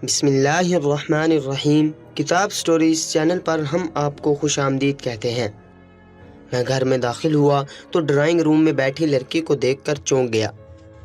بسم اللہ الرحمن الرحیم۔ کتاب سٹوریز چینل پر ہم آپ کو خوش آمدید کہتے ہیں۔ میں گھر میں داخل ہوا تو ڈرائنگ روم میں بیٹھی لڑکی کو دیکھ کر چونک گیا۔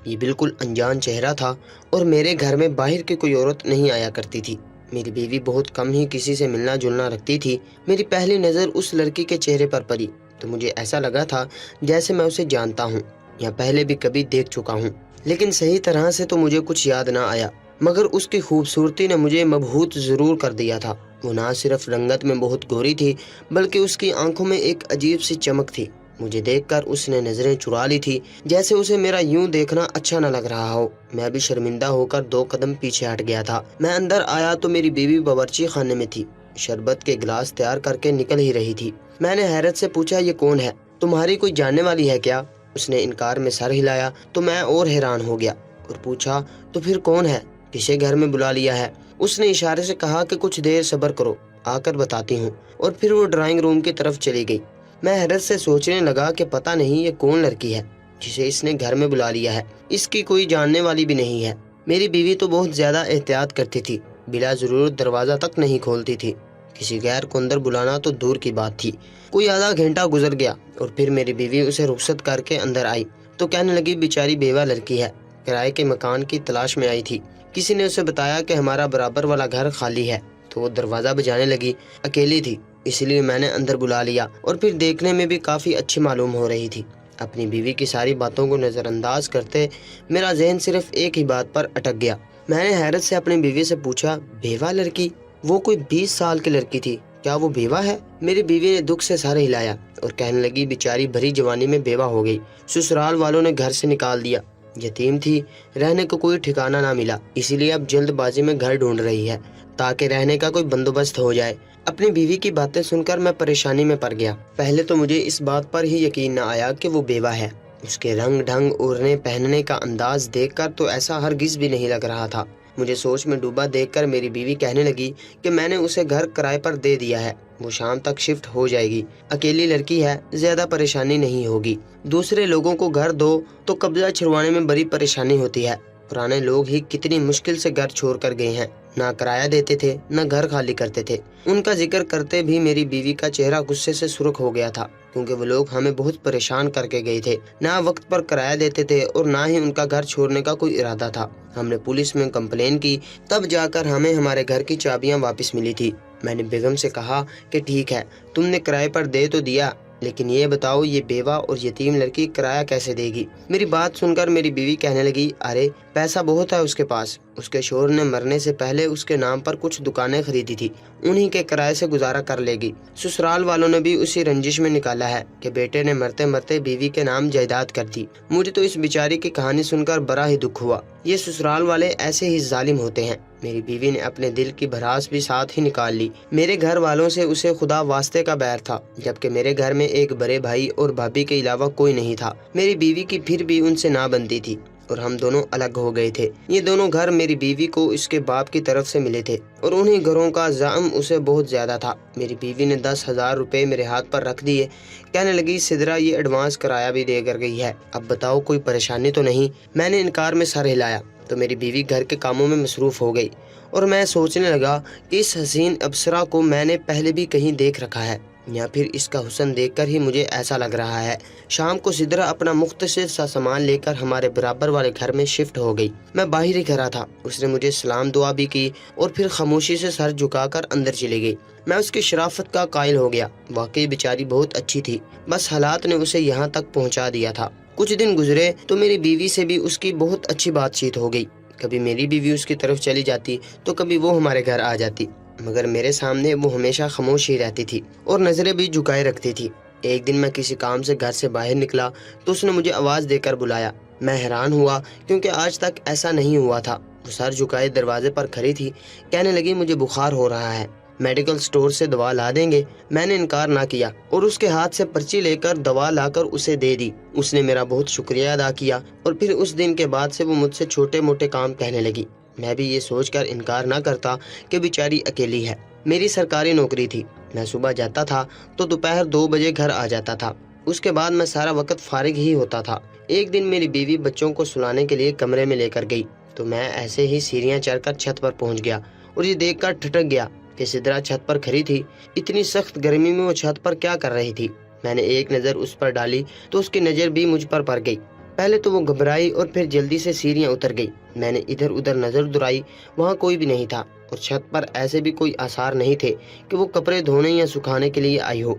یہ بالکل انجان چہرہ تھا اور میرے گھر میں باہر کی کوئی عورت نہیں آیا کرتی تھی۔ میری بیوی بہت کم ہی کسی سے ملنا جلنا رکھتی تھی۔ میری پہلی نظر اس لڑکی کے چہرے پر پڑی تو مجھے ایسا لگا تھا جیسے میں اسے جانتا ہوں یا پہلے بھی کبھی دیکھ چکا ہوں، لیکن صحیح طرح سے تو مجھے کچھ یاد نہ آیا۔ مگر اس کی خوبصورتی نے مجھے مبہوت ضرور کر دیا تھا۔ وہ نہ صرف رنگت میں بہت گوری تھی بلکہ اس کی آنکھوں میں ایک عجیب سی چمک تھی۔ مجھے دیکھ کر اس نے نظریں چرا لی تھی، جیسے اسے میرا یوں دیکھنا اچھا نہ لگ رہا ہو۔ میں بھی شرمندہ ہو کر 2 قدم پیچھے ہٹ گیا تھا۔ میں اندر آیا تو میری بیوی باورچی خانے میں تھی، شربت کے گلاس تیار کر کے نکل ہی رہی تھی۔ میں نے حیرت سے پوچھا، یہ کون ہے؟ تمہاری کوئی جاننے والی ہے کیا؟ اس نے انکار میں سر ہلایا تو میں اور حیران ہو گیا اور پوچھا، تو پھر کون ہے؟ کسے گھر میں بلا لیا ہے؟ اس نے اشارے سے کہا کہ کچھ دیر صبر کرو، آ کر بتاتی ہوں، اور پھر وہ ڈرائنگ روم کی طرف چلی گئی۔ میں حیرت سے سوچنے لگا کہ پتہ نہیں یہ کون لڑکی ہے جسے اس نے گھر میں بلا لیا ہے۔ اس کی کوئی جاننے والی بھی نہیں ہے۔ میری بیوی تو بہت زیادہ احتیاط کرتی تھی، بلا ضرورت دروازہ تک نہیں کھولتی تھی۔ کسی غیر کو اندر بلانا تو دور کی بات تھی۔ کوئی آدھا گھنٹہ گزر گیا اور پھر میری بیوی اسے رخصت کر کے اندر آئی تو کہنے لگی، بیچاری بیوہ لڑکی ہے، کرائے کے مکان کی تلاش میں آئی تھی۔ کسی نے اسے بتایا کہ ہمارا برابر والا گھر خالی ہے تو وہ دروازہ بجانے لگی۔ اکیلی تھی، اس لیے میں نے اندر بلا لیا، اور پھر دیکھنے میں بھی کافی اچھی معلوم ہو رہی تھی۔ اپنی بیوی کی ساری باتوں کو نظر انداز کرتے میرا ذہن صرف ایک ہی بات پر اٹک گیا۔ میں نے حیرت سے اپنی بیوی سے پوچھا، بیوہ لڑکی؟ وہ کوئی 20 سال کی لڑکی تھی، کیا وہ بیوہ ہے؟ میری بیوی نے دکھ سے سر ہلایا اور کہنے لگی، بیچاری بھری جوانی میں بیوہ ہو گئی، سسرال والوں نے گھر سے نکال دیا، یتیم تھی، رہنے کو کوئی ٹھکانہ نہ ملا، اسی لیے اب جلد بازی میں گھر ڈھونڈ رہی ہے تاکہ رہنے کا کوئی بندوبست ہو جائے۔ اپنی بیوی کی باتیں سن کر میں پریشانی میں پڑ گیا۔ پہلے تو مجھے اس بات پر ہی یقین نہ آیا کہ وہ بیوہ ہے۔ اس کے رنگ ڈھنگ، اوڑھنے پہننے کا انداز دیکھ کر تو ایسا ہرگز بھی نہیں لگ رہا تھا۔ مجھے سوچ میں ڈوبا دیکھ کر میری بیوی کہنے لگی کہ میں نے اسے گھر کرائے پر دے دیا ہے، وہ شام تک شفٹ ہو جائے گی، اکیلی لڑکی ہے، زیادہ پریشانی نہیں ہوگی۔ دوسرے لوگوں کو گھر دو تو قبضہ چھڑوانے میں بڑی پریشانی ہوتی ہے۔ پرانے لوگ ہی کتنی مشکل سے گھر چھوڑ کر گئے ہیں، نہ کرایہ دیتے تھے نہ گھر خالی کرتے تھے۔ ان کا ذکر کرتے بھی میری بیوی کا چہرہ غصے سے سرخ ہو گیا تھا، کیونکہ وہ لوگ ہمیں بہت پریشان کر کے گئے تھے، نہ وقت پر کرایہ دیتے تھے اور نہ ہی ان کا گھر چھوڑنے کا کوئی ارادہ تھا۔ ہم نے پولیس میں کمپلین کی، تب جا کر ہمیں ہمارے گھر کی چابیاں واپس ملی تھی۔ میں نے بیگم سے کہا کہ ٹھیک ہے، تم نے کرائے پر دے تو دیا، لیکن یہ بتاؤ یہ بیوہ اور یتیم لڑکی کرایہ کیسے دے گی؟ میری بات سن کر میری بیوی کہنے لگی، ارے پیسہ بہت ہے اس کے پاس، اس کے شوہر نے مرنے سے پہلے اس کے نام پر کچھ دکانیں خریدی تھی، انہی کے کرائے سے گزارا کر لے گی۔ سسرال والوں نے بھی اسی رنجش میں نکالا ہے کہ بیٹے نے مرتے مرتے بیوی کے نام جائیداد کر دی۔ مجھے تو اس بیچاری کی کہانی سن کر بڑا ہی دکھ ہوا۔ یہ سسرال والے ایسے ہی ظالم ہوتے ہیں۔ میری بیوی نے اپنے دل کی بھڑاس بھی ساتھ ہی نکال لی۔ میرے گھر والوں سے اسے خدا واسطے کا بیر تھا، جبکہ میرے گھر میں ایک بڑے بھائی اور بھابھی کے علاوہ کوئی نہیں تھا۔ میری بیوی کی پھر بھی ان سے نہ بنتی تھی اور ہم دونوں الگ ہو گئے تھے۔ یہ دونوں گھر میری بیوی کو اس کے باپ کی طرف سے ملے تھے اور انہی گھروں کا زعم اسے بہت زیادہ تھا۔ میری بیوی نے 10,000 روپے میرے ہاتھ پر رکھ دیے، کہنے لگی، سدرا یہ ایڈوانس کرایہ بھی دے کر گئی ہے، اب بتاؤ کوئی پریشانی تو نہیں؟ میں نے انکار میں سر ہلایا تو میری بیوی گھر کے کاموں میں مصروف ہو گئی اور میں سوچنے لگا کہ اس حسین ابصرہ کو میں نے پہلے بھی کہیں دیکھ رکھا ہے، یا پھر اس کا حسن دیکھ کر ہی مجھے ایسا لگ رہا ہے۔ شام کو سدرا اپنا مختصر سا سامان لے کر ہمارے برابر والے گھر میں شفٹ ہو گئی۔ میں باہر ہی کھڑا تھا، اس نے مجھے سلام دعا بھی کی اور پھر خاموشی سے سر جھکا کر اندر چلی گئی۔ میں اس کی شرافت کا قائل ہو گیا، واقعی بیچاری بہت اچھی تھی، بس حالات نے اسے یہاں تک پہنچا دیا تھا۔ کچھ دن گزرے تو میری بیوی سے بھی اس کی بہت اچھی بات چیت ہو گئی۔ کبھی میری بیوی اس کی طرف چلی جاتی تو کبھی وہ ہمارے گھر آ جاتی، مگر میرے سامنے وہ ہمیشہ خاموش ہی رہتی تھی اور نظریں بھی جھکائے رکھتی تھی۔ ایک دن میں کسی کام سے گھر سے باہر نکلا تو اس نے مجھے آواز دے کر بلایا۔ میں حیران ہوا کیونکہ آج تک ایسا نہیں ہوا تھا۔ وہ سر جھکائے دروازے پر کھڑی تھی، کہنے لگی، مجھے بخار ہو رہا ہے، میڈیکل سٹور سے دوا لا دیں گے؟ میں نے انکار نہ کیا اور اس کے ہاتھ سے پرچی لے کر دوا لا کر اسے دے دی۔ اس نے میرا بہت شکریہ ادا کیا اور پھر اس دن کے بعد سے وہ مجھ سے چھوٹے موٹے کام کہنے لگی۔ میں بھی یہ سوچ کر انکار نہ کرتا کہ بیچاری اکیلی ہے۔ میری سرکاری نوکری تھی، میں صبح جاتا تھا تو دوپہر 2 بجے گھر آ جاتا تھا، اس کے بعد میں سارا وقت فارغ ہی ہوتا تھا۔ ایک دن میری بیوی بچوں کو سلانے کے لیے کمرے میں لے کر گئی تو میں ایسے ہی سیڑھیاں چڑھ کر چھت پر پہنچ گیا اور یہ دیکھ کر ٹھٹک گیا کہ سدرا چھت پر کھڑی تھی۔ اتنی سخت گرمی میں وہ چھت پر کیا کر رہی تھی؟ میں نے ایک نظر اس پر ڈالی تو اس کی نظر بھی مجھ پر پڑ گئی۔ پہلے تو وہ گھبرائی اور پھر جلدی سے سیڑھیاں اتر گئی۔ میں نے ادھر ادھر نظر دوڑائی، وہاں کوئی بھی نہیں تھا اور چھت پر ایسے بھی کوئی آثار نہیں تھے کہ وہ کپڑے دھونے یا سکھانے کے لیے آئی ہو۔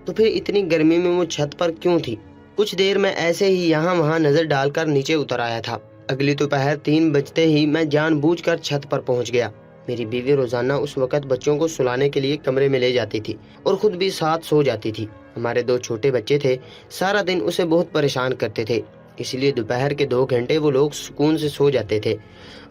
تو پھر اتنی گرمی میں وہ چھت پر کیوں تھی؟ کچھ دیر میں ایسے ہی یہاں وہاں نظر ڈال کر نیچے اتر آیا تھا۔ اگلی دوپہر 3 بجتے ہی میں جان بوجھ کر چھت پر پہنچ گیا۔ میری بیوی روزانہ اس وقت بچوں کو سلانے کے لیے کمرے میں لے جاتی تھی اور خود بھی ساتھ سو جاتی تھی۔ ہمارے 2 چھوٹے بچے تھے، سارا دن اسے بہت پریشان کرتے تھے، اس لیے دوپہر کے 2 گھنٹے وہ لوگ سکون سے سو جاتے تھے۔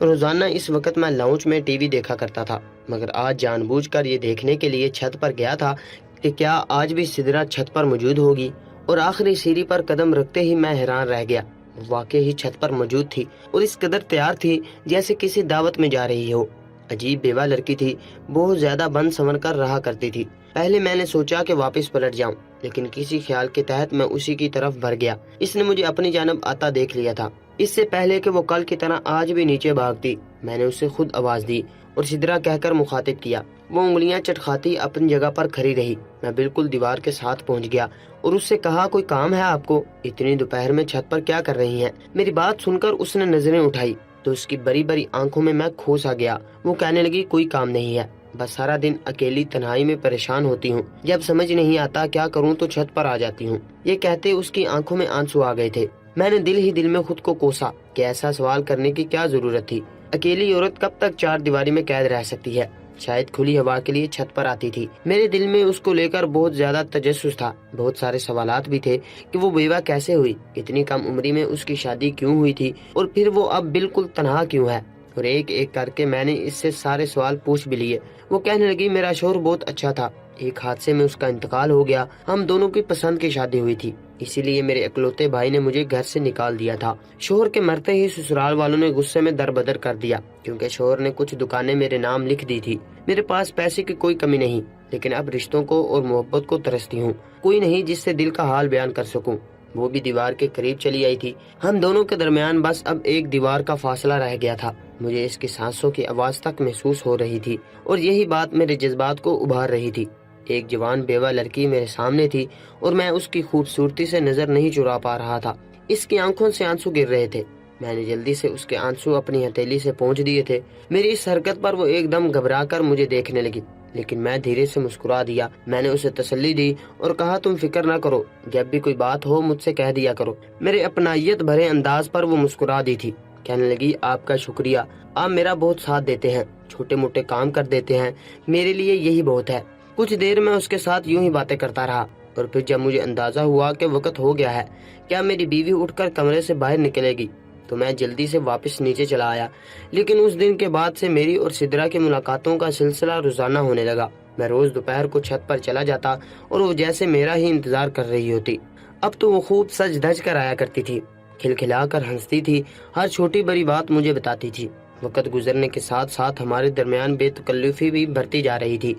روزانہ اس وقت میں لاؤنج میں ٹی وی دیکھا کرتا تھا، مگر آج جان بوجھ کر یہ دیکھنے کے لیے چھت پر گیا تھا کہ کیا آج بھی سدرا چھت پر موجود ہوگی، اور آخری سیڑھی پر قدم رکھتے ہی میں حیران رہ گیا۔ وہ واقعی ہی چھت پر موجود تھی اور اس قدر تیار تھی جیسے کسی دعوت میں جا رہی ہو۔ عجیب بیوہ لڑکی تھی، بہت زیادہ بن سنور کر رہا کرتی تھی۔ پہلے میں نے سوچا کہ واپس پلٹ جاؤں، لیکن کسی خیال کے تحت میں اسی کی طرف بڑھ گیا۔ اس نے مجھے اپنی جانب آتا دیکھ لیا تھا۔ اس سے پہلے کہ وہ کل کی طرح آج بھی نیچے بھاگتی، میں نے اسے خود آواز دی اور سدرا کہہ کر مخاطب کیا۔ وہ انگلیاں چٹکھاتی اپنی جگہ پر کھڑی رہی۔ میں بالکل دیوار کے ساتھ پہنچ گیا اور اس سے کہا، کوئی کام ہے آپ کو؟ اتنی دوپہر میں چھت پر کیا کر رہی ہیں؟ میری بات سن کر اس نے نظریں اٹھائی تو اس کی بڑی بڑی آنکھوں میں کھو سا گیا۔ وہ کہنے لگی، کوئی کام نہیں ہے، بس سارا دن اکیلی تنہائی میں پریشان ہوتی ہوں، جب سمجھ نہیں آتا کیا کروں تو چھت پر آ جاتی ہوں۔ یہ کہتے اس کی آنکھوں میں آنسو آ گئے تھے۔ میں نے دل ہی دل میں خود کو کوسا کہ ایسا سوال کرنے کی کیا ضرورت تھی؟ اکیلی عورت کب تک 4 دیواری میں قید رہ سکتی ہے؟ شاید کھلی ہوا کے لیے چھت پر آتی تھی۔ میرے دل میں اس کو لے کر بہت زیادہ تجسس تھا، بہت سارے سوالات بھی تھے کہ وہ بیوہ کیسے ہوئی، اتنی کم عمری میں اس کی شادی کیوں ہوئی تھی، اور پھر وہ اب بالکل تنہا کیوں ہے؟ اور ایک ایک کر کے میں نے اس سے سارے سوال پوچھ بھی لیے۔ وہ کہنے لگی، میرا شوہر بہت اچھا تھا، ایک حادثے میں اس کا انتقال ہو گیا، ہم دونوں کی پسند کی شادی ہوئی تھی، اسی لیے میرے اکلوتے بھائی نے مجھے گھر سے نکال دیا تھا۔ شوہر کے مرتے ہی سسرال والوں نے غصے میں دربدر کر دیا، کیونکہ شوہر نے کچھ دکانیں میرے نام لکھ دی تھی۔ میرے پاس پیسے کی کوئی کمی نہیں، لیکن اب رشتوں کو اور محبت کو ترستی ہوں، کوئی نہیں جس سے دل کا حال بیان کر سکوں۔ وہ بھی دیوار کے قریب چلی آئی تھی، ہم دونوں کے درمیان بس اب ایک دیوار کا فاصلہ رہ گیا تھا۔ مجھے اس کی سانسوں کی آواز تک محسوس ہو رہی تھی، اور یہی بات میرے جذبات کو ابھار رہی تھی۔ ایک جوان بیوہ لڑکی میرے سامنے تھی اور میں اس کی خوبصورتی سے نظر نہیں چرا پا رہا تھا۔ اس کی آنکھوں سے آنسو گر رہے تھے۔ میں نے جلدی سے اس کے آنسو اپنی ہتھیلی سے پونچھ دیے تھے۔ میری اس حرکت پر وہ ایک دم گھبرا کر مجھے دیکھنے لگی، لیکن میں دھیرے سے مسکرا دیا۔ میں نے اسے تسلی دی اور کہا، تم فکر نہ کرو، جب بھی کوئی بات ہو مجھ سے کہہ دیا کرو۔ میرے اپنائیت بھرے انداز پر وہ مسکرا دی تھی۔ کہنے لگی، آپ کا شکریہ، آپ میرا بہت ساتھ دیتے ہیں، چھوٹے موٹے کام کر دیتے ہیں، میرے لیے یہی بہت ہے۔ کچھ دیر میں اس کے ساتھ یوں ہی باتیں کرتا رہا، اور پھر جب مجھے اندازہ ہوا کہ وقت ہو گیا ہے، کیا میری بیوی اٹھ کر کمرے سے باہر نکلے گی، تو میں جلدی سے واپس نیچے چلا آیا۔ لیکن اس دن کے بعد سے میری اور سدرا کی ملاقاتوں کا سلسلہ روزانہ ہونے لگا۔ میں روز دوپہر کو چھت پر چلا جاتا اور وہ جیسے میرا ہی انتظار کر رہی ہوتی۔ اب تو وہ خوب سج دھج کر آیا کرتی تھی، کھلکھلا کر ہنستی تھی، ہر چھوٹی بڑی بات مجھے بتاتی تھی۔ وقت گزرنے کے ساتھ ساتھ ہمارے درمیان بے تکلفی بھی بڑھتی جا رہی تھی۔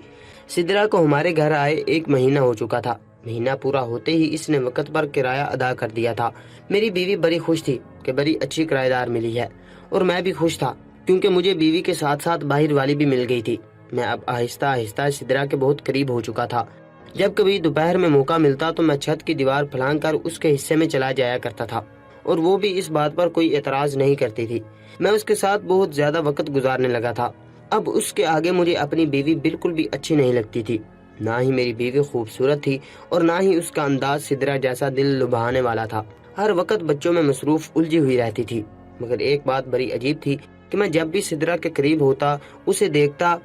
سدرا کو ہمارے گھر آئے 1 مہینہ ہو چکا تھا۔ مہینہ پورا ہوتے ہی اس نے وقت پر کرایہ ادا کر دیا تھا۔ میری بیوی بڑی خوش تھی کہ بڑی اچھی کرایہ دار ملی ہے، اور میں بھی خوش تھا کیونکہ مجھے بیوی کے ساتھ ساتھ باہر والی بھی مل گئی تھی۔ میں اب آہستہ آہستہ سدرا کے بہت قریب ہو چکا تھا۔ جب کبھی دوپہر میں موقع ملتا تو میں چھت کی دیوار پھلانگ کر اس کے حصے میں چلا جایا کرتا تھا، اور وہ بھی اس بات پر کوئی اعتراض نہیں کرتی تھی۔ میں اس کے ساتھ بہت زیادہ وقت گزارنے لگا تھا۔ اب اس کے آگے مجھے اپنی بیوی بالکل بھی اچھی نہیں لگتی تھی۔ نہ ہی میری بیوی خوبصورت تھی اور نہ ہی اس کا انداز سدرا جیسا دل لبھانے والا تھا۔ ہر وقت بچوں میں مصروف الجھی ہوئی رہتی تھی۔ مگر ایک بات بڑی عجیب تھی کہ میں جب بھی سدرا کے قریب ہوتا، اسے دیکھتا،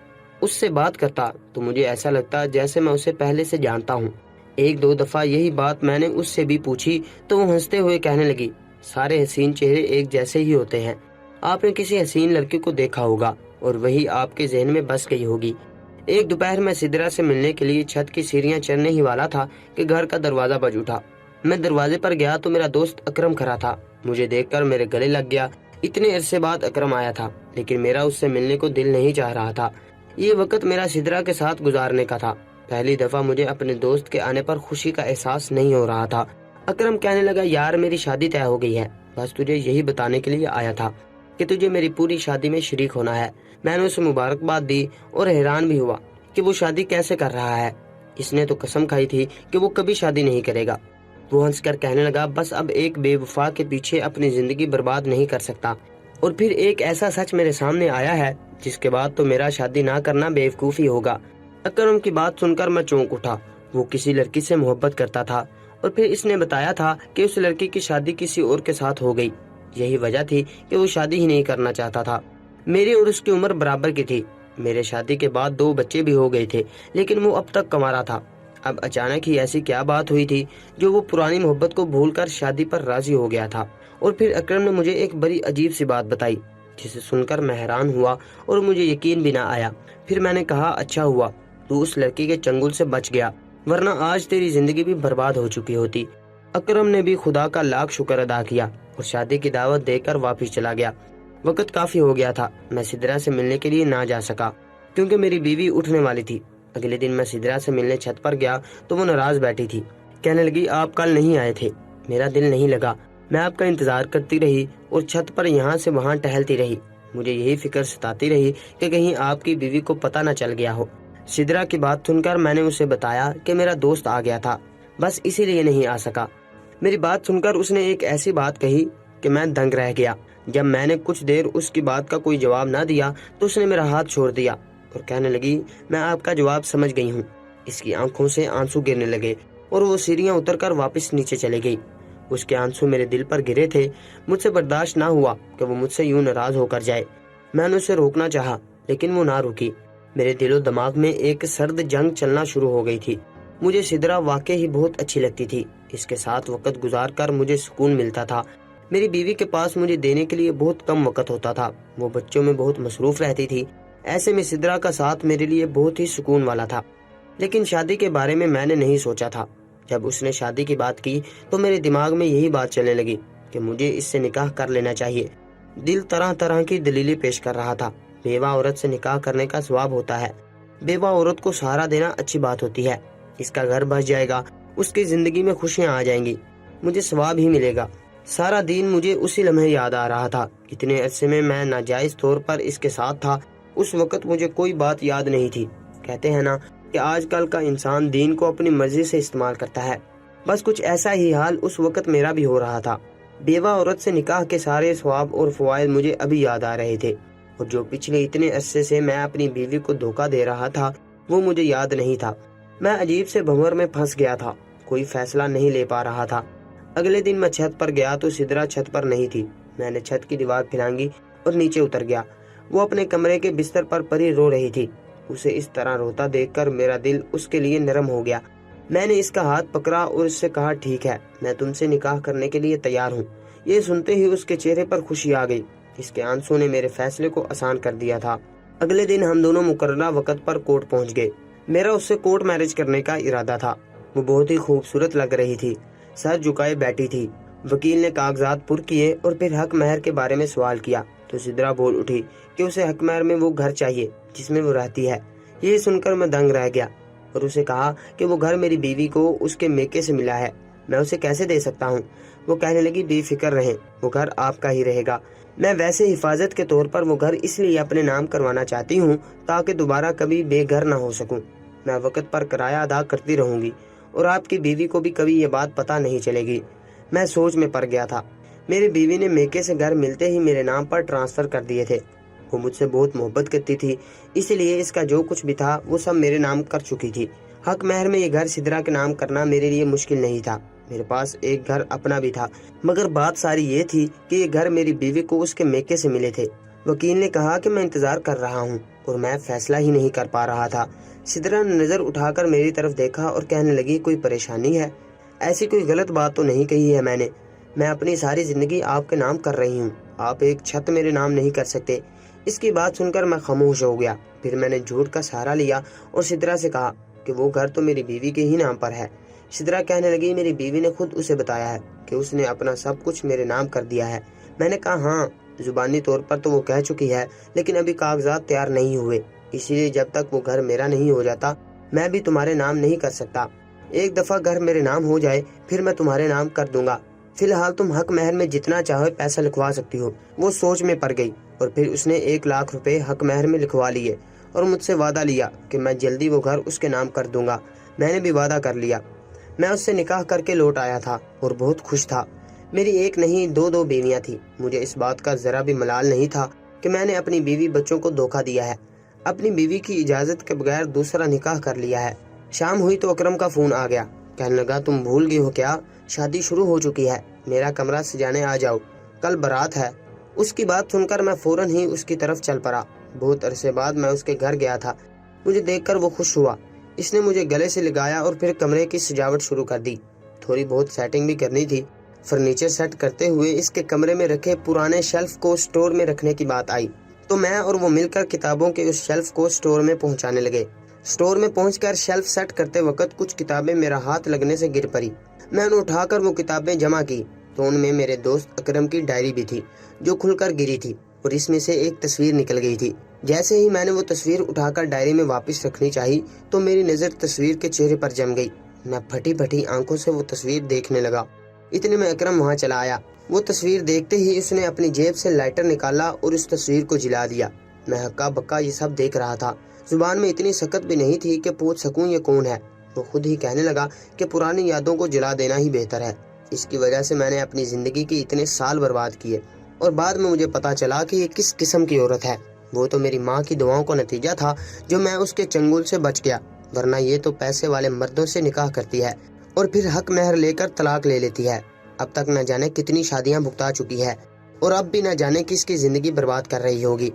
اس سے بات کرتا، تو مجھے ایسا لگتا جیسے میں اسے پہلے سے جانتا ہوں۔ 1-2 دفعہ یہی بات میں نے اس سے بھی پوچھی تو وہ ہنستے ہوئے کہنے لگی، سارے حسین چہرے ایک جیسے ہی ہوتے ہیں، آپ نے کسی حسین لڑکی کو دیکھا ہوگا اور وہی آپ کے ذہن میں بس گئی ہوگی۔ ایک دوپہر میں سدرا سے ملنے کے لیے چھت کی سیڑھیاں چڑھنے ہی والا تھا کہ گھر کا دروازہ بج اٹھا۔ میں دروازے پر گیا تو میرا دوست اکرم کھڑا تھا۔ مجھے دیکھ کر میرے گلے لگ گیا۔ اتنے عرصے بعد اکرم آیا تھا، لیکن میرا اس سے ملنے کو دل نہیں چاہ رہا تھا۔ یہ وقت میرا سدرا کے ساتھ گزارنے کا تھا۔ پہلی دفعہ مجھے اپنے دوست کے آنے پر خوشی کا احساس نہیں ہو رہا تھا۔ اکرم کہنے لگا، یار میری شادی طے ہو گئی ہے، بس تجھے یہی بتانے کے لیے آیا تھا۔ کہ تجھے میری پوری شادی میں شریک ہونا ہے۔ میں نے اسے مبارکباد دی اور حیران بھی ہوا کہ وہ شادی کیسے کر رہا ہے۔ اس نے تو قسم کھائی تھی کہ وہ کبھی شادی نہیں کرے گا۔ وہ ہنس کر کہنے لگا، بس اب ایک بے وفا کے پیچھے اپنی زندگی برباد نہیں کر سکتا، اور پھر ایک ایسا سچ میرے سامنے آیا ہے جس کے بعد تو میرا شادی نہ کرنا بے وقوفی ہوگا۔ اکرم کی بات سن کر میں چونک اٹھا۔ وہ کسی لڑکی سے محبت کرتا تھا اور پھر اس نے بتایا تھا کہ اس لڑکی کی شادی کسی اور کے ساتھ ہو گئی۔ یہی وجہ تھی کہ وہ شادی ہی نہیں کرنا چاہتا تھا۔ میری اور اس کی عمر برابر کی تھی۔ میرے شادی کے بعد 2 بچے بھی ہو گئے تھے، لیکن وہ اب تک کنوارا تھا۔ اب اچانک ہی ایسی کیا بات ہوئی تھی جو وہ پرانی محبت کو بھول کر شادی پر راضی ہو گیا تھا؟ اور پھر اکرم نے مجھے ایک بڑی عجیب سی بات بتائی جسے سن کر میں حیران ہوا اور مجھے یقین بھی نہ آیا۔ پھر میں نے کہا، اچھا ہوا تو اس لڑکی کے چنگل سے بچ گیا، ورنہ آج تیری زندگی بھی برباد ہو چکی ہوتی۔ اکرم نے بھی خدا کا لاکھ شکر ادا کیا اور شادی کی دعوت دے کر واپس چلا گیا۔ وقت کافی ہو گیا تھا۔ میں سدرا سے ملنے کے لیے نہ جا سکا کیونکہ میری بیوی اٹھنے والی تھی۔ اگلے دن میں سدرا سے ملنے چھت پر گیا تو وہ ناراض بیٹھی تھی۔ کہنے لگی، آپ کل نہیں آئے تھے، میرا دل نہیں لگا، میں آپ کا انتظار کرتی رہی اور چھت پر یہاں سے وہاں ٹہلتی رہی۔ مجھے یہی فکر ستاتی رہی کہ کہیں آپ کی بیوی کو پتہ نہ چل گیا ہو۔ سدرا کی بات سن کر میں نے اسے بتایا کہ میرا دوست آ گیا تھا، بس اسی لیے نہیں آ سکا۔ میری بات سن کر اس نے ایک ایسی بات کہی کہ میں دنگ رہ گیا۔ جب میں نے کچھ دیر اس کی بات کا کوئی جواب نہ دیا تو اس نے میرا ہاتھ چھوڑ دیا اور کہنے لگی، میں آپ کا جواب سمجھ گئی ہوں۔ اس کی آنکھوں سے آنسو گرنے لگے اور وہ سیڑھیاں اتر کر واپس نیچے چلی گئی۔ اس کے آنسو میرے دل پر گرے تھے۔ مجھ سے برداشت نہ ہوا کہ وہ مجھ سے یوں ناراض ہو کر جائے۔ میں نے اسے روکنا چاہا لیکن وہ نہ رکی۔ میرے دل و دماغ میں ایک سرد جنگ چلنا شروع ہو گئی تھی۔ مجھے سدرا واقعی ہی بہت اچھی لگتی تھی۔ اس کے ساتھ وقت گزار کر مجھے سکون ملتا تھا۔ میری بیوی کے پاس مجھے دینے کے لیے بہت کم وقت ہوتا تھا، وہ بچوں میں بہت مصروف رہتی تھی۔ ایسے میں سدرا کا ساتھ میرے لیے بہت ہی سکون والا تھا۔ لیکن شادی کے بارے میں نے نہیں سوچا تھا۔ جب اس نے شادی کی بات کی تو میرے دماغ میں یہی بات چلنے لگی کہ مجھے اس سے نکاح کر لینا چاہیے۔ دل طرح طرح کی دلیلیں پیش کر رہا تھا۔ بیوہ عورت سے نکاح کرنے کا ثواب ہوتا ہے، بیوہ عورت کو سہارا دینا اچھی بات ہوتی ہے، اس کا گھر بس جائے گا، اس کی زندگی میں خوشیاں آ جائیں گی، مجھے ثواب ہی ملے گا۔ سارا دن مجھے اسی لمحے یاد آ رہا تھا۔ اتنے عرصے میں ناجائز طور پر اس کے ساتھ تھا۔ اس وقت مجھے کوئی بات یاد نہیں تھی۔ کہتے ہیں نا کہ آج کل کا انسان دین کو اپنی مرضی سے استعمال کرتا ہے، بس کچھ ایسا ہی حال اس وقت میرا بھی ہو رہا تھا۔ بیوہ عورت سے نکاح کے سارے ثواب اور فوائد مجھے ابھی یاد آ رہے تھے، اور جو پچھلے اتنے عرصے سے میں اپنی بیوی کو دھوکہ دے رہا تھا وہ مجھے یاد نہیں تھا۔ میں عجیب سے بھنور میں پھنس گیا تھا، کوئی فیصلہ نہیں لے پا رہا تھا۔ اگلے دن میں چھت پر گیا تو سدرا چھت پر نہیں تھی۔ میں نے چھت کی دیوار پھلانگی اور نیچے اتر گیا۔ وہ اپنے کمرے کے بستر پر پڑی رو رہی تھی۔ اسے اس طرح روتا دیکھ کر میرا دل اس کے لیے نرم ہو گیا۔ میں نے اس کا ہاتھ پکڑا اور اس سے کہا، ٹھیک ہے، میں تم سے نکاح کرنے کے لیے تیار ہوں۔ یہ سنتے ہی اس کے چہرے پر خوشی آ گئی۔ اس کے آنسوں نے میرے فیصلے کو آسان کر دیا تھا۔ اگلے دن ہم دونوں مقررہ وقت پر کورٹ پہنچ گئے۔ میرا اس سے کورٹ میرج کرنے کا ارادہ تھا۔ وہ بہت ہی خوبصورت لگ رہی تھی، سر جھکائے بیٹھی تھی۔ وکیل نے کاغذات پر کیے اور پھر حق مہر کے بارے میں سوال کیا تو سدرا بول اٹھی کہ اسے حق مہر میں وہ گھر چاہیے جس میں وہ رہتی ہے۔ یہ سن کر میں دنگ رہ گیا اور اسے کہا کہ وہ گھر میری بیوی کو اس کے میکے سے ملا ہے، میں اسے کیسے دے سکتا ہوں؟ وہ کہنے لگی، بے فکر رہیں، وہ گھر آپ کا ہی رہے گا۔ میں ویسے حفاظت کے طور پر وہ گھر اس لیے اپنے نام کروانا چاہتی ہوں تاکہ دوبارہ کبھی بے گھر نہ ہو سکوں۔ میں وقت پر کرایہ ادا کرتی رہوں گی اور آپ کی بیوی کو بھی کبھی یہ بات پتہ نہیں چلے گی۔ میں سوچ میں پڑ گیا تھا۔ میری بیوی نے میکے سے گھر ملتے ہی میرے نام پر ٹرانسفر کر دیے تھے۔ وہ مجھ سے بہت محبت کرتی تھی، اس لیے اس کا جو کچھ بھی تھا وہ سب میرے نام کر چکی تھی۔ حق مہر میں یہ گھر سدرا کے نام کرنا میرے لیے مشکل نہیں تھا۔ میرے پاس ایک گھر اپنا بھی تھا، مگر بات ساری یہ تھی کہ یہ گھر میری بیوی کو اس کے میکے سے ملے تھے۔ وکیل نے کہا کہ میں انتظار کر رہا ہوں اور میں فیصلہ ہی نہیں کر پا رہا تھا۔ سدرا نے نظر اٹھا کر میری طرف دیکھا اور کہنے لگی، کوئی پریشانی ہے؟ ایسی کوئی غلط بات تو نہیں کہی ہے میں اپنی ساری زندگی آپ کے نام کر رہی ہوں، آپ ایک چھت میرے نام نہیں کر سکتے۔ اس کی بات سن کر میں خاموش ہو گیا۔ پھر میں نے جھوٹ کا سہارا لیا اور سدرا سے کہا کہ وہ گھر تو میری بیوی کے ہی نام پر ہے۔ سدرا کہنے لگی، میری بیوی نے خود اسے بتایا ہے کہ اس نے اپنا سب کچھ میرے نام کر دیا ہے۔ میں نے کہا، ہاں، زبانی طور پر تو وہ کہہ چکی ہے، لیکن ابھی کاغذات تیار نہیں ہوئے، اسی لیے جب تک وہ گھر میرا نہیں ہو جاتا میں بھی تمہارے نام نہیں کر سکتا۔ ایک دفعہ گھر میرے نام ہو جائے پھر میں تمہارے نام کر دوں گا۔ فی الحال تم حق مہر میں جتنا چاہو پیسہ لکھوا سکتی ہو۔ وہ سوچ میں پڑ گئی اور پھر اس نے 1,00,000 روپے حق مہر میں لکھوا لیے اور مجھ سے وعدہ لیا کہ میں جلدی وہ گھر اس کے نام کر دوں گا۔ میں نے بھی وعدہ کر لیا۔ میں اس سے نکاح کر کے لوٹ آیا تھا اور بہت خوش تھا۔ میری ایک نہیں دو بیویاں تھیں۔ مجھے اس بات کا ذرا بھی ملال نہیں تھا کہ میں نے اپنی بیوی بچوں کو دھوکہ دیا ہے، اپنی بیوی کی اجازت کے بغیر دوسرا نکاح کر لیا ہے۔ شام ہوئی تو اکرم کا فون آ گیا۔ کہنے لگا تم بھول گئی ہو کیا؟ شادی شروع ہو چکی ہے، میرا کمرہ سجانے آ جاؤ، کل بارات ہے۔ اس کی بات سن کر میں فوراً ہی اس کی طرف چل پڑا۔ بہت عرصے بعد میں اس کے گھر گیا تھا۔ مجھے دیکھ کر وہ خوش ہوا۔ اس نے مجھے گلے سے لگایا اور پھر کمرے کی سجاوٹ شروع کر دی۔ تھوڑی بہت سیٹنگ بھی کرنی تھی۔ فرنیچر سیٹ کرتے ہوئے اس کے کمرے میں رکھے پرانے شیلف کو سٹور میں رکھنے کی بات آئی تو میں اور وہ مل کر کتابوں کے اس شیلف کو سٹور میں پہنچانے لگے۔ سٹور میں پہنچ کر شیلف سیٹ کرتے وقت کچھ کتابیں میرا ہاتھ لگنے سے گر پڑی۔ میں انہیں اٹھا کر وہ کتابیں جمع کی تو ان میں میرے دوست اکرم کی ڈائری بھی تھی جو کھل کر گری تھی اور اس میں سے ایک تصویر نکل گئی تھی۔ جیسے ہی میں نے وہ تصویر اٹھا کر ڈائری میں واپس رکھنی چاہی تو میری نظر تصویر کے چہرے پر جم گئی۔ میں پھٹی پھٹی آنکھوں سے وہ تصویر دیکھنے لگا۔ اتنے میں اکرم وہاں چلا آیا۔ وہ تصویر دیکھتے ہی اس نے اپنی جیب سے لائٹر نکالا اور اس تصویر کو جلا دیا۔ میں ہکا بکا یہ سب دیکھ رہا تھا۔ زبان میں اتنی سکت بھی نہیں تھی کہ پوچھ سکوں یہ کون ہے۔ وہ خود ہی کہنے لگا کہ پرانی یادوں کو جلا دینا ہی بہتر ہے۔ اس کی وجہ سے میں نے اپنی زندگی کے اتنے سال برباد کیے اور بعد میں مجھے پتا چلا کہ یہ کس قسم کی عورت ہے۔ وہ تو میری ماں کی دعاؤں کا نتیجہ تھا جو میں اس کے چنگل سے بچ گیا، ورنہ یہ تو پیسے والے مردوں سے نکاح کرتی ہے اور پھر حق مہر لے کر طلاق لے لیتی ہے۔ اب تک نہ جانے کتنی شادیاں بھگتا چکی ہے اور اب بھی نہ جانے کس کی زندگی برباد کر رہی ہوگی۔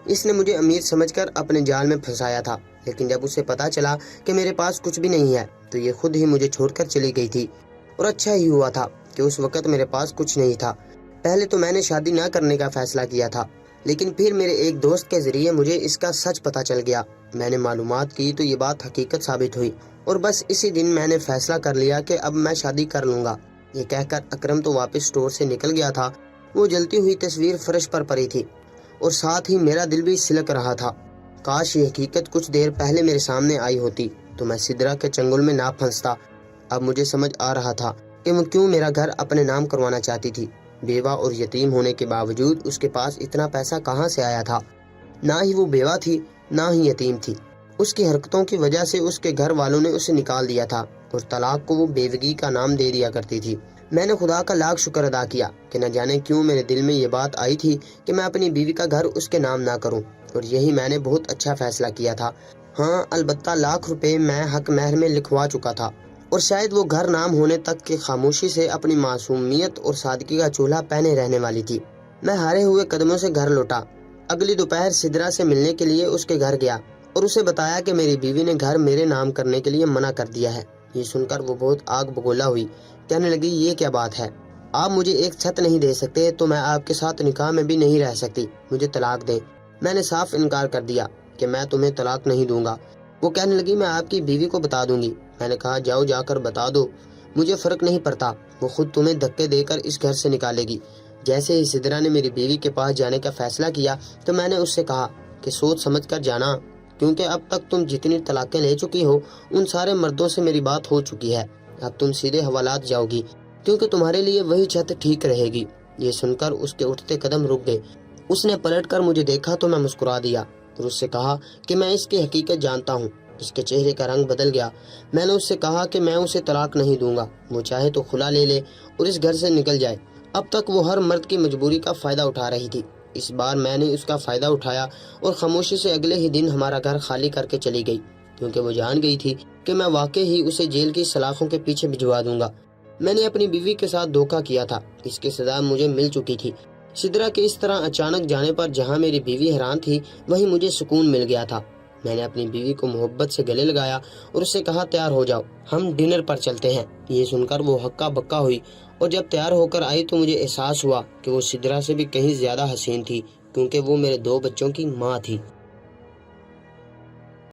اس نے مجھے امیر سمجھ کر اپنے جال میں پھنسایا تھا، لیکن جب اسے پتا چلا کہ میرے پاس کچھ بھی نہیں ہے تو یہ خود ہی مجھے چھوڑ کر چلی گئی تھی۔ اور اچھا ہی ہوا تھا کہ اس وقت میرے پاس کچھ نہیں تھا۔ پہلے تو میں نے شادی نہ کرنے کا فیصلہ کیا تھا، لیکن پھر میرے ایک دوست کے ذریعے مجھے اس کا سچ پتا چل گیا۔ میں نے معلومات کی تو یہ بات حقیقت ثابت ہوئی اور بس اسی دن میں نے فیصلہ کر لیا کہ اب میں شادی کر لوں گا۔ یہ کہہ کر اکرم تو واپس سٹور سے نکل گیا تھا۔ وہ جلتی ہوئی تصویر فرش پر پڑی تھی اور ساتھ ہی میرا دل بھی سلک رہا تھا۔ کاش یہ حقیقت کچھ دیر پہلے میرے سامنے آئی ہوتی تو میں سدرا کے چنگل میں نہ پھنستا۔ اب مجھے سمجھ آ رہا تھا کہ وہ کیوں میرا گھر اپنے نام کروانا چاہتی تھی۔ بیوہ اور یتیم ہونے کے باوجود اس کے پاس اتنا پیسہ کہاں سے آیا تھا؟ نہ ہی وہ بیوہ تھی نہ ہی یتیم تھی۔ اس کی حرکتوں کی وجہ سے اس کے گھر والوں نے اسے نکال دیا تھا اور طلاق کو وہ بیوگی کا نام دے دیا کرتی تھی۔ میں نے خدا کا لاکھ شکر ادا کیا کہ نہ جانے کیوں میرے دل میں یہ بات آئی تھی کہ میں اپنی بیوی کا گھر اس کے نام نہ کروں، اور یہی میں نے بہت اچھا فیصلہ کیا تھا۔ ہاں البتہ 1,00,000 روپے میں حق مہر میں لکھوا چکا تھا اور شاید وہ گھر نام ہونے تک کی خاموشی سے اپنی معصومیت اور سادگی کا چولہا پہنے رہنے والی تھی۔ میں ہارے ہوئے قدموں سے گھر لوٹا۔ اگلی دوپہر سدرا سے ملنے کے لیے اس کے گھر گیا اور اسے بتایا کہ میری بیوی نے گھر میرے نام کرنے کے لیے منع کر دیا ہے۔ یہ سن کر وہ بہت آگ بگولا ہوئی۔ کہنے لگی یہ کیا بات ہے؟ آپ مجھے ایک چھت نہیں دے سکتے تو میں آپ کے ساتھ نکاح میں بھی نہیں رہ سکتی، مجھے طلاق دیں۔ میں نے صاف انکار کر دیا کہ میں تمہیں طلاق نہیں دوں گا۔ وہ کہنے لگی میں آپ کی بیوی کو بتا دوں گی۔ میں نے کہا جاؤ جا کر بتا دو، مجھے فرق نہیں پڑتا، وہ خود تمہیں دھکے دے کر اس گھر سے نکالے گی۔ جیسے ہی سدرا نے میری بیوی کے پاس جانے کا فیصلہ کیا تو میں نے اس سے کہا کہ سوچ سمجھ کر جانا، کیونکہ اب تک تم جتنی طلاقیں لے چکی ہو ان سارے مردوں سے میری بات ہو چکی ہے۔ اب تم سیدھے حوالات جاؤ گی کیونکہ تمہارے لیے وہی چھت ٹھیک رہے گی۔ یہ سن کر اس کے اٹھتے قدم رک گئے۔ اس نے پلٹ کر مجھے دیکھا تو میں مسکرا دیا اور اس سے کہا کہ میں اس کی حقیقت جانتا ہوں۔ اس کے چہرے کا رنگ بدل گیا۔ میں نے اس سے کہا کہ میں اسے طلاق نہیں دوں گا، وہ چاہے تو خلا لے لے اور اس گھر سے نکل جائے۔ اب تک وہ ہر مرد کی مجبوری کا فائدہ اٹھا رہی تھی، اس بار میں نے اس کا فائدہ اٹھایا اور خاموشی سے اگلے ہی دن ہمارا گھر خالی کر کے چلی گئی، کیونکہ وہ جان گئی تھی کہ میں واقعی ہی اسے جیل کی سلاخوں کے پیچھے بھجوا دوں گا۔ میں نے اپنی بیوی کے ساتھ دھوکہ کیا تھا، اس کی سزا مجھے مل چکی تھی۔ سدرا کے اس طرح اچانک جانے پر جہاں میری بیوی حیران تھی وہیں مجھے سکون مل گیا تھا۔ میں نے اپنی بیوی کو محبت سے گلے لگایا اور اس سے کہا تیار ہو جاؤ، ہم ڈنر پر چلتے ہیں۔ یہ سن کر وہ ہکا بکا ہوئی اور جب تیار ہو کر آئی تو مجھے احساس ہوا کہ وہ سدرا سے بھی کہیں زیادہ حسین تھی، کیونکہ وہ میرے 2 بچوں کی ماں تھی۔